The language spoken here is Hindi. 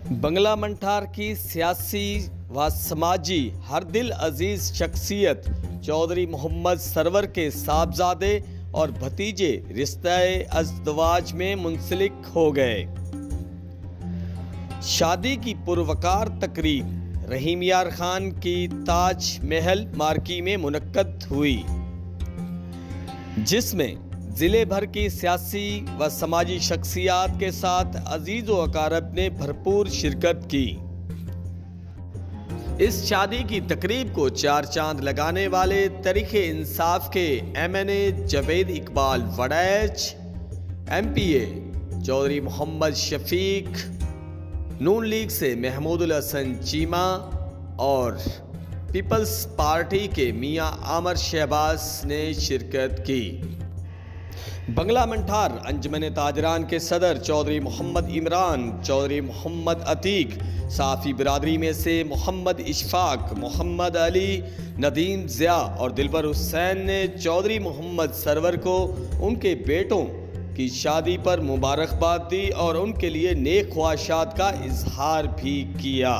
बंगला मंठार की सियासी व समाजी हर दिल अजीज शख्सियत चौधरी मोहम्मद सरवर के साहबजादे और भतीजे रिश्ते अज़दवाज में मुंसलिक हो गए। शादी की पुरवकार तकरीब रहीम यार खान की ताज महल मार्की में मुनक्कद हुई, जिसमें जिले भर की सियासी व समाजी शख्सियात के साथ अजीज व अकारब ने भरपूर शिरकत की। इस शादी की तकरीब को चार चांद लगाने वाले तरीके इंसाफ के MNA जवेद इकबाल वड़ैच, MPA चौधरी मोहम्मद शफीक, नून लीग से महमूदुल हसन चीमा और पीपल्स पार्टी के मियां आमर शहबाज ने शिरकत की। बंगला मंठार अंजमन ताजरान के सदर चौधरी मोहम्मद इमरान, चौधरी मोहम्मद अतीक, साफ़ी बिरादरी में से मोहम्मद इशफाक, मोहम्मद अली, नदीम ज़िया और दिलबर हुसैन ने चौधरी मोहम्मद सरवर को उनके बेटों की शादी पर मुबारकबाद दी और उनके लिए नेक ख्वाहिशात का इजहार भी किया।